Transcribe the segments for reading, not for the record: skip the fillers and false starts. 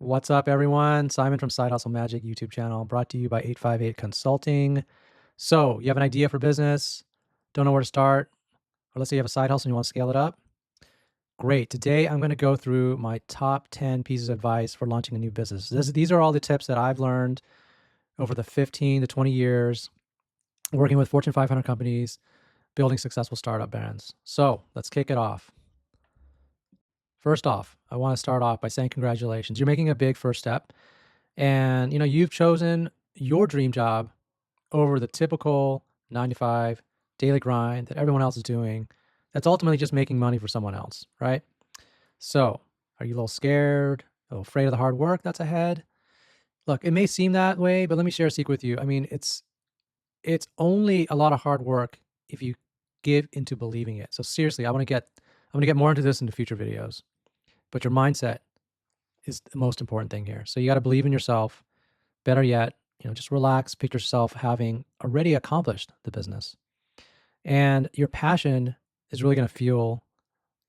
What's up, everyone? Simon from Side Hustle Magic YouTube channel, brought to you by 858 Consulting. So, you have an idea for business, don't know where to start, or let's say you have a side hustle and you want to scale it up. Great. Today, I'm going to go through my top 10 pieces of advice for launching a new business. These are all the tips that I've learned over the 15 to 20 years working with Fortune 500 companies, building successful startup brands. So, let's kick it off. First off, I want to start off by saying congratulations. You're making a big first step. And you've chosen your dream job over the typical 9 to 5 daily grind that everyone else is doing. That's ultimately just making money for someone else, right? So, are you a little scared, a little afraid of the hard work that's ahead? Look, it may seem that way, but let me share a secret with you. I mean, it's only a lot of hard work if you give into believing it. So seriously, I'm gonna get more into this in the future videos. But your mindset is the most important thing here. So you got to believe in yourself. Better yet, just relax, picture yourself having already accomplished the business. And your passion is really going to fuel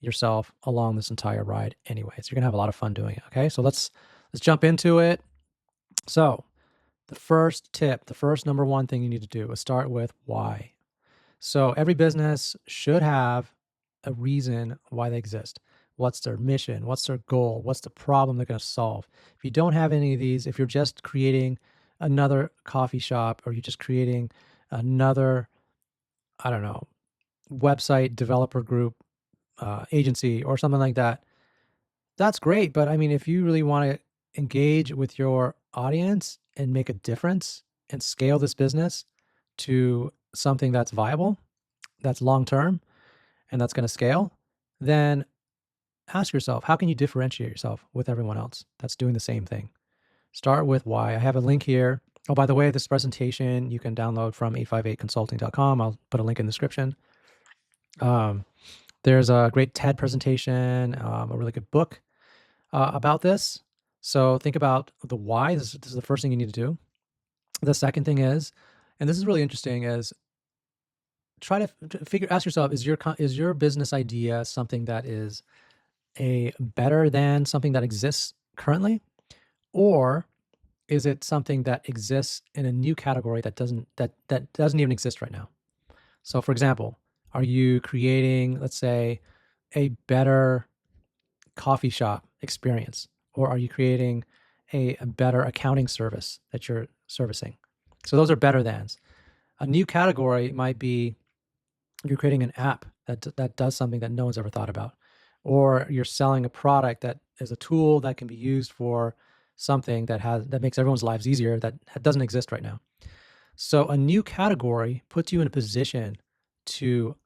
yourself along this entire ride anyway. So you're going to have a lot of fun doing it. Okay. So let's jump into it. So the first tip, the first number one thing you need to do is start with why. So every business should have a reason why they exist. What's their mission? What's their goal? What's the problem they're going to solve? If you don't have any of these, if you're just creating another coffee shop or you're just creating another, I don't know, website developer group, agency or something like that, that's great. But I mean, if you really want to engage with your audience and make a difference and scale this business to something that's viable, that's long term, and that's going to scale, then ask yourself, how can you differentiate yourself with everyone else that's doing the same thing? Start with why. I have a link here. Oh, by the way, this presentation you can download from 858consulting.com. I'll put a link in the description. There's a great TED presentation, a really good book about this. So think about the why. This is the first thing you need to do. The second thing is, and this is really interesting, is try to ask yourself, is your business idea something that is a better than something that exists currently, or is it something that exists in a new category that doesn't even exist right now? So for example, are you creating, let's say, a better coffee shop experience, or are you creating a better accounting service that you're servicing? So those are better thans. A new category might be you're creating an app that does something that no one's ever thought about, or you're selling a product that is a tool that can be used for something that makes everyone's lives easier that doesn't exist right now. So a new category puts you in a position to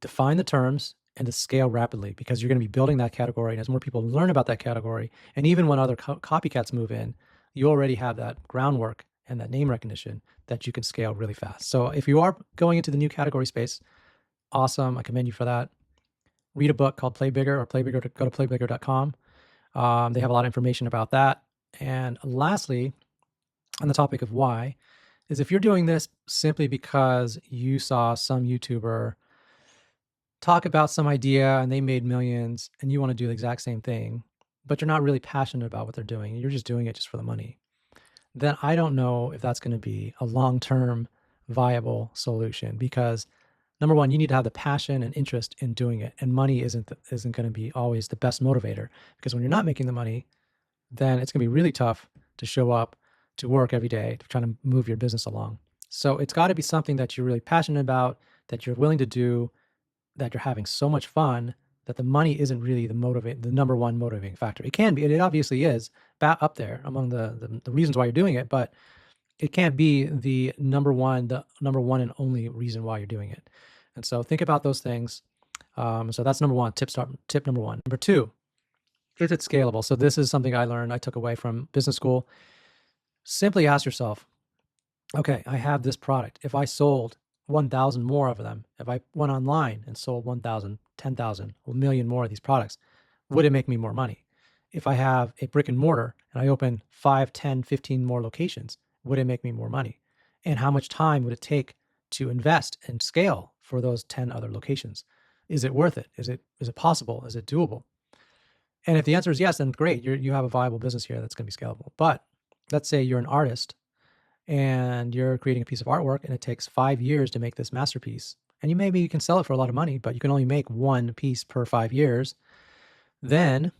define the terms and to scale rapidly because you're going to be building that category. And as more people learn about that category, and even when other copycats move in, you already have that groundwork and that name recognition that you can scale really fast. So if you are going into the new category space, awesome. I commend you for that. Read a book called Play Bigger, or Play Bigger. Go to playbigger.com. They have a lot of information about that. And lastly, on the topic of why, is if you're doing this simply because you saw some YouTuber talk about some idea and they made millions and you want to do the exact same thing, but you're not really passionate about what they're doing, you're just doing it just for the money, then I don't know if that's going to be a long-term viable solution because number one, you need to have the passion and interest in doing it, and money isn't going to be always the best motivator because when you're not making the money, then it's going to be really tough to show up to work every day to try to move your business along. So it's got to be something that you're really passionate about, that you're willing to do, that you're having so much fun that the money isn't really the number one motivating factor. It can be, and it obviously is up there among the reasons why you're doing it, but it can't be the number one and only reason why you're doing it. And so think about those things. So that's number one, tip number one. Number two, is it scalable? So this is something I took away from business school. Simply ask yourself, okay, I have this product. If I sold 1,000 more of them, if I went online and sold 1,000, 10,000, a million more of these products, would it make me more money? If I have a brick and mortar and I open 5, 10, 15 more locations, would it make me more money? And how much time would it take to invest and scale for those 10 other locations? Is it worth it? Is it possible? Is it doable? And if the answer is yes, then great, you have a viable business here that's going to be scalable. But let's say you're an artist and you're creating a piece of artwork and it takes 5 years to make this masterpiece. And you can sell it for a lot of money, but you can only make one piece per 5 years. Then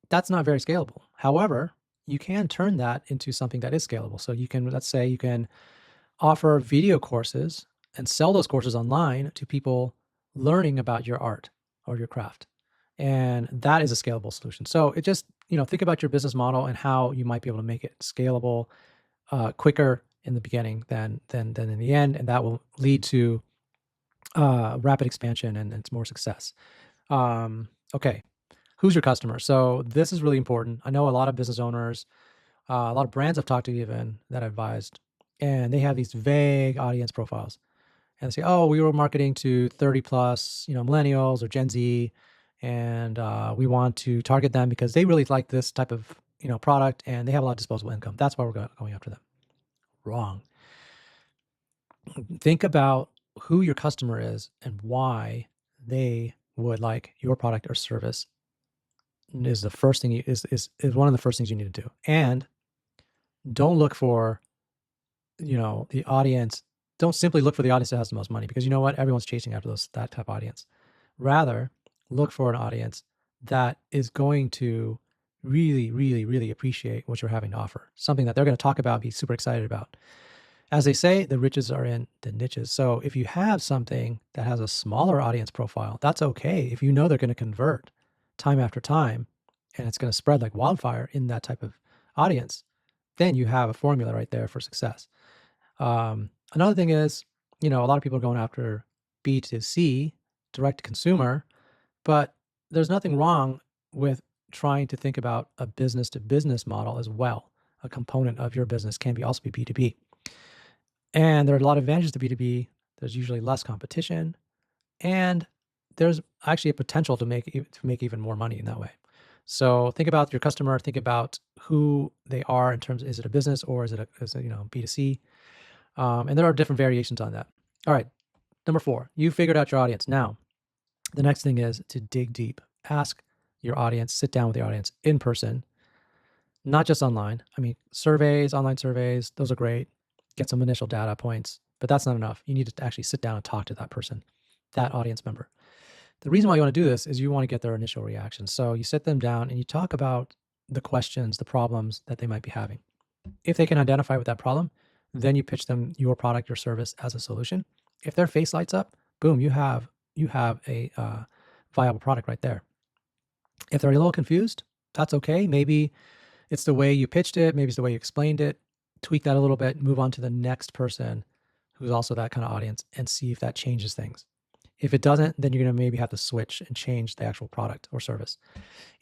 that's not very scalable. However, you can turn that into something that is scalable. So you can, let's say you can offer video courses and sell those courses online to people learning about your art or your craft. And that is a scalable solution. So it just, think about your business model and how you might be able to make it scalable quicker in the beginning than in the end, and that will lead to rapid expansion and it's more success. Okay, who's your customer? So this is really important. I know a lot of business owners, a lot of brands I've talked to even that I've advised, and they have these vague audience profiles. And they say, oh, we were marketing to 30 plus, millennials or Gen Z, and we want to target them because they really like this type of, product and they have a lot of disposable income. That's why we're going after them. Wrong. Think about who your customer is and why they would like your product or service is the first thing is one of the first things you need to do. And don't look for, the audience. Don't simply look for the audience that has the most money, because you know what? Everyone's chasing after that type of audience. Rather, look for an audience that is going to really, really, really appreciate what you're having to offer. Something that they're going to talk about, be super excited about. As they say, the riches are in the niches. So if you have something that has a smaller audience profile, that's okay. If you know they're going to convert time after time and it's going to spread like wildfire in that type of audience, then you have a formula right there for success. Another thing is, a lot of people are going after B2C, direct to consumer, but there's nothing wrong with trying to think about a business to business model as well. A component of your business can also be B2B. And there are a lot of advantages to B2B. There's usually less competition, and there's actually a potential to make even more money in that way. So think about your customer. Think about who they are in terms of, is it a business or is it B2C? And there are different variations on that. All right, number 4, you figured out your audience. Now, the next thing is to dig deep. Ask your audience. Sit down with your audience in person, not just online. I mean, online surveys, those are great. Get some initial data points, but that's not enough. You need to actually sit down and talk to that person, that audience member. The reason why you want to do this is you want to get their initial reaction. So you sit them down and you talk about the questions, the problems that they might be having. If they can identify with that problem, then you pitch them your product or service as a solution. If their face lights up, boom, you have a viable product right there. If they're a little confused, that's okay. Maybe it's the way you pitched it. Maybe it's the way you explained it. Tweak that a little bit, move on to the next person who's also that kind of audience and see if that changes things. If it doesn't, then you're going to maybe have to switch and change the actual product or service.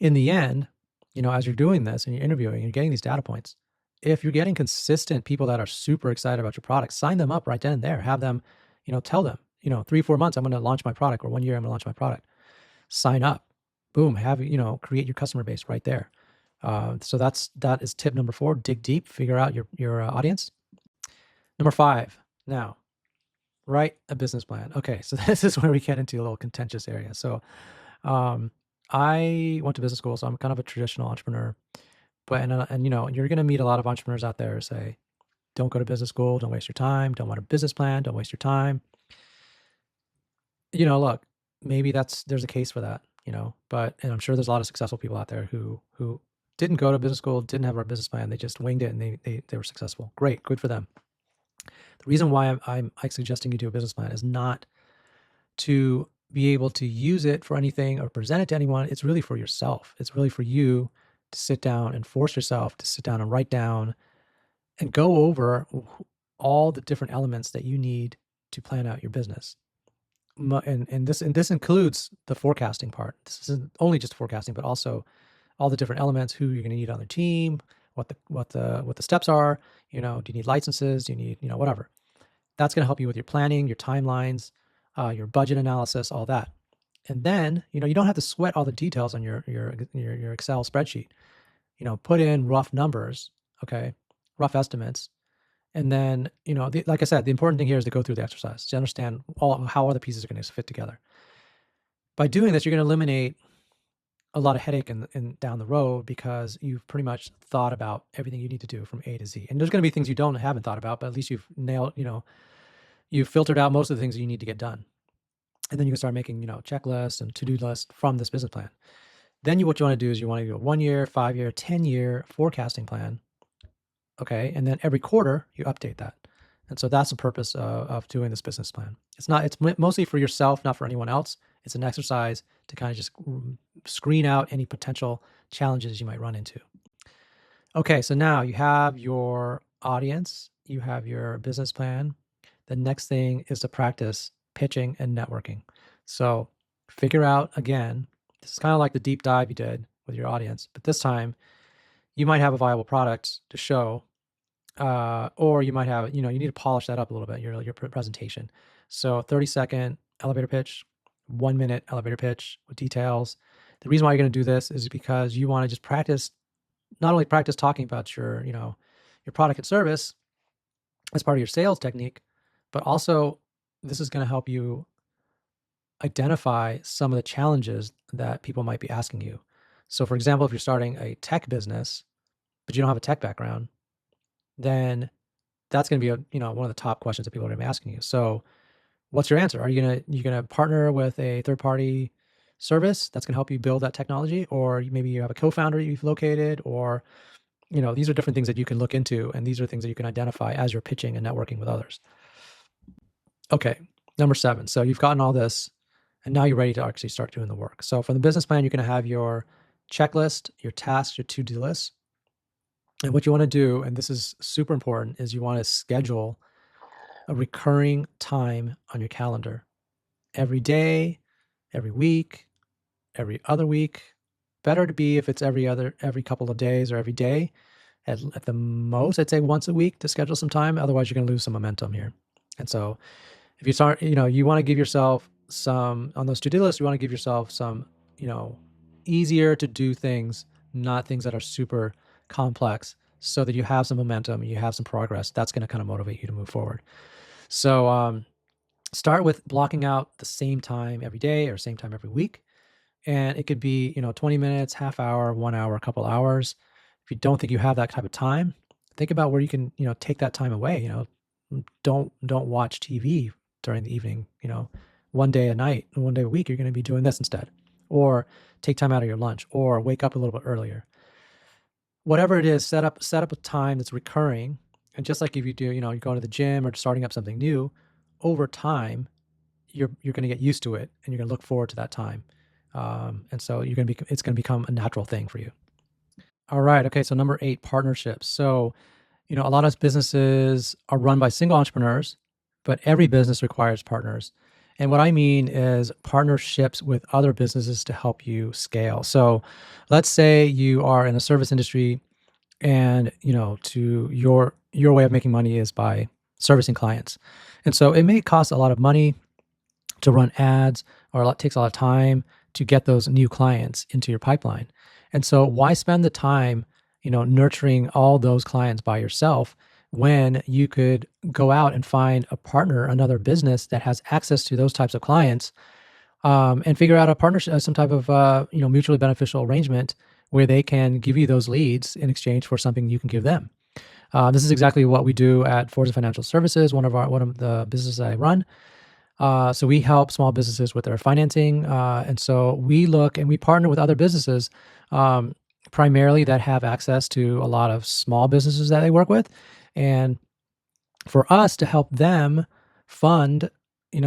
In the end, as you're doing this and you're interviewing and you're getting these data points, if you're getting consistent people that are super excited about your product, sign them up right then and there. Have them, tell them, 3-4 months, I'm going to launch my product, or 1 year, I'm going to launch my product. Sign up. Boom. Create your customer base right there. So that is tip number 4. Dig deep, figure out your audience. Number 5. Now, write a business plan. Okay, so this is where we get into a little contentious area. So, I went to business school, so I'm kind of a traditional entrepreneur. But you're going to meet a lot of entrepreneurs out there who say, "Don't go to business school. Don't waste your time. Don't want a business plan. Don't waste your time." Look, maybe there's a case for that. And I'm sure there's a lot of successful people out there who didn't go to business school, didn't have a business plan. They just winged it and they were successful. Great. Good for them. The reason why I'm suggesting you do a business plan is not to be able to use it for anything or present it to anyone. It's really for yourself. It's really for you to sit down and force yourself to sit down and write down and go over all the different elements that you need to plan out your business. And this includes the forecasting part. This isn't only just forecasting, but also all the different elements, who you're going to need on the team, what the steps are. Do you need licenses? Do you need, whatever. That's going to help you with your planning, your timelines, your budget analysis, all that. And then, you don't have to sweat all the details on your Excel spreadsheet. Put in rough numbers, okay, rough estimates. And then, like I said, the important thing here is to go through the exercise to understand how all the pieces are going to fit together. By doing this, you're going to eliminate a lot of headache in down the road because you've pretty much thought about everything you need to do from A to Z. And there's going to be things you haven't thought about, but at least you've nailed, you've filtered out most of the things you need to get done. And then you can start making, checklists and to-do lists from this business plan. Then what you want to do is you want to do a 1 year, 5 year, 10-year forecasting plan. Okay. And then every quarter you update that. And so that's the purpose of doing this business plan. It's mostly for yourself, not for anyone else. It's an exercise to kind of just screen out any potential challenges you might run into. Okay, so now you have your audience, you have your business plan. The next thing is to practice pitching and networking. So figure out again, this is kind of like the deep dive you did with your audience, but this time you might have a viable product to show, or you might have, you need to polish that up a little bit, your presentation. So 30-second elevator pitch, 1-minute elevator pitch with details. The reason why you're going to do this is because you want to just practice, not only practice talking about your product and service as part of your sales technique, but also this is going to help you identify some of the challenges that people might be asking you. So for example, if you're starting a tech business, but you don't have a tech background, then that's going to be one of the top questions that people are going to be asking you. So what's your answer? Are you going to partner with a third-party service that's going to help you build that technology? Or maybe you have a co-founder you've located, or, these are different things that you can look into. And these are things that you can identify as you're pitching and networking with others. Okay. Number 7. So you've gotten all this and now you're ready to actually start doing the work. So from the business plan, you're going to have your checklist, your tasks, your to-do list. And what you want to do, and this is super important, is you want to schedule a recurring time on your calendar every day, every week, every other week. Better to be if it's every couple of days or every day. At the most, I'd say once a week to schedule some time. Otherwise, you're going to lose some momentum here. And so if you start, you want to give yourself some, on those to-do lists, you want to give yourself some, easier to do things, not things that are super complex, so that you have some momentum, you have some progress. That's going to kind of motivate you to move forward. So start with blocking out the same time every day or same time every week. And it could be, 20 minutes, half hour, 1 hour, a couple hours. If you don't think you have that type of time, think about where you can, take that time away. Don't watch TV during the evening. One day a night, 1 day a week, you're going to be doing this instead. Or take time out of your lunch, or wake up a little bit earlier. Whatever it is, set up a time that's recurring. And just like if you do, you're going to the gym or starting up something new, over time, you're going to get used to it, and you're going to look forward to that time. And so it's going to become a natural thing for you. All right. Okay. So number 8, partnerships. So, a lot of businesses are run by single entrepreneurs, but every business requires partners. And what I mean is partnerships with other businesses to help you scale. So let's say you are in the service industry, and, to your way of making money is by servicing clients. And so it may cost a lot of money to run ads, or takes a lot of time to get those new clients into your pipeline. And so why spend the time, nurturing all those clients by yourself, when you could go out and find a partner, another business that has access to those types of clients, and figure out a partnership, some type of, mutually beneficial arrangement where they can give you those leads in exchange for something you can give them. This is exactly what we do at Forza Financial Services, one of the businesses I run. So we help small businesses with their financing. And so we look and we partner with other businesses, primarily that have access to a lot of small businesses that they work with. And for us to help them fund,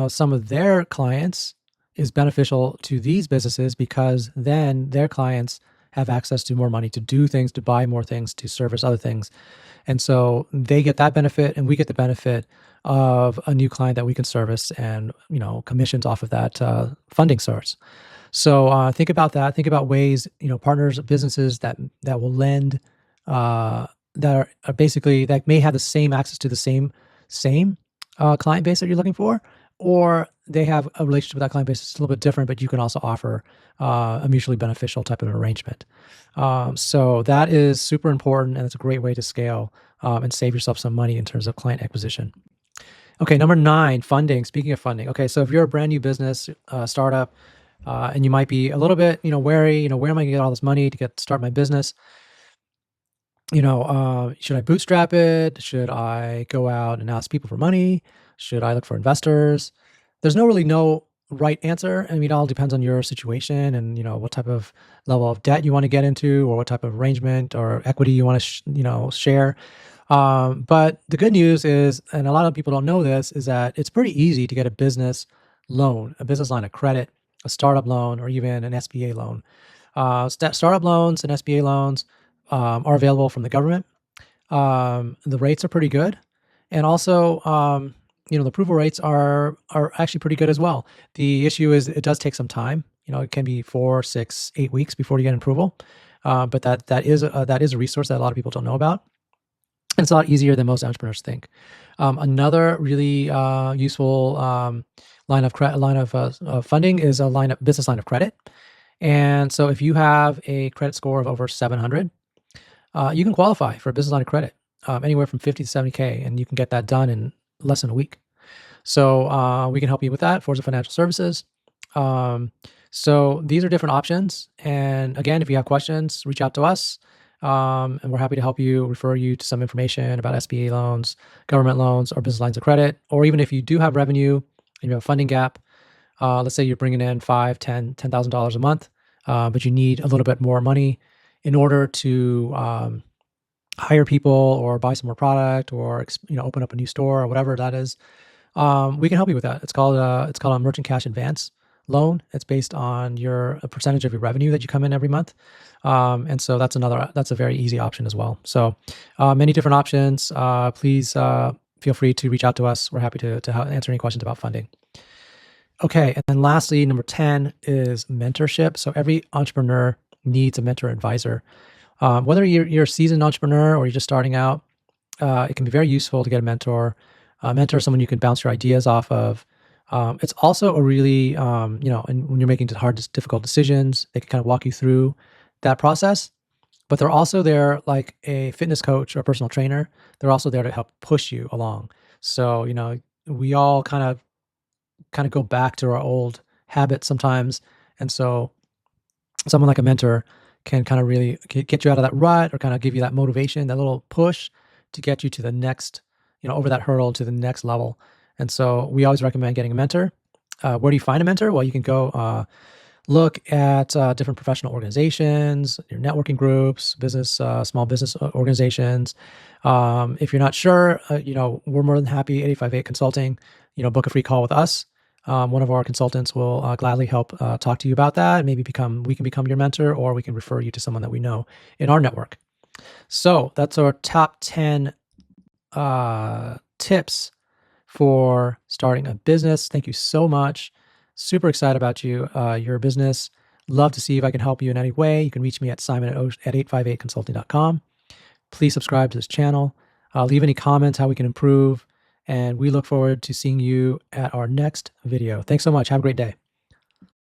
some of their clients is beneficial to these businesses, because then their clients have access to more money to do things, to buy more things, to service other things. And so they get that benefit, and we get the benefit of a new client that we can service, and, commissions off of that funding source. So think about that. Think about ways, partners, businesses that will lend, that are basically, that may have the same access to the same client base that you're looking for, or they have a relationship with that client base that's a little bit different, but you can also offer a mutually beneficial type of arrangement. So that is super important, and it's a great way to scale and save yourself some money in terms of client acquisition. Okay, number 9, funding. Speaking of funding, okay, so if you're a brand new business, startup, and you might be a little bit, wary. Where am I going to get all this money to start my business? Should I bootstrap it? Should I go out and ask people for money? Should I look for investors? There's no right answer. I mean, it all depends on your situation and, what type of level of debt you want to get into or what type of arrangement or equity you want to, share. But the good news is, and a lot of people don't know this, is that it's pretty easy to get a business loan, a business line of credit, a startup loan, or even an SBA loan. Startup loans and SBA loans are available from the government. The rates are pretty good, and also, the approval rates are actually pretty good as well. The issue is it does take some time. It can be 4, 6, 8 weeks before you get approval, but that is a resource that a lot of people don't know about. And it's a lot easier than most entrepreneurs think. Another really useful line of funding is a business line of credit. And so if you have a credit score of over 700, you can qualify for a business line of credit, anywhere from 50 to 70K, and you can get that done in less than a week. So we can help you with that. Forza Financial Services. So these are different options. And again, if you have questions, reach out to us. And we're happy to help you, refer you to some information about SBA loans, government loans, or business lines of credit. Or even if you do have revenue and you have a funding gap, let's say you're bringing in $10,000 a month, but you need a little bit more money in order to hire people or buy some more product or open up a new store or whatever that is. We can help you with that. It's called a merchant cash advance loan. It's based on a percentage of your revenue that you come in every month. And so that's a very easy option as well. So many different options. Please feel free to reach out to us. We're happy to answer any questions about funding. Okay. And then lastly, number 10 is mentorship. So every entrepreneur needs a mentor advisor. Whether you're a seasoned entrepreneur or you're just starting out, it can be very useful to get a mentor. A mentor is someone you can bounce your ideas off of. It's also a really, and when you're making difficult decisions, they can kind of walk you through that process. But they're also there like a fitness coach or a personal trainer. They're also there to help push you along. So, we all kind of go back to our old habits sometimes. And so someone like a mentor can kind of really get you out of that rut or kind of give you that motivation, that little push to get you to the next, over that hurdle to the next level. And so we always recommend getting a mentor. Where do you find a mentor? Well, you can go look at different professional organizations, your networking groups, small business organizations. If you're not sure, we're more than happy, 858 Consulting, book a free call with us. One of our consultants will gladly help talk to you about that. Maybe we can become your mentor, or we can refer you to someone that we know in our network. So that's our top 10 tips for starting a business. Thank you so much. Super excited about your business. Love to see if I can help you in any way. You can reach me at simon@858consulting.com. Please subscribe to this channel. Leave any comments how we can improve. And we look forward to seeing you at our next video. Thanks so much. Have a great day.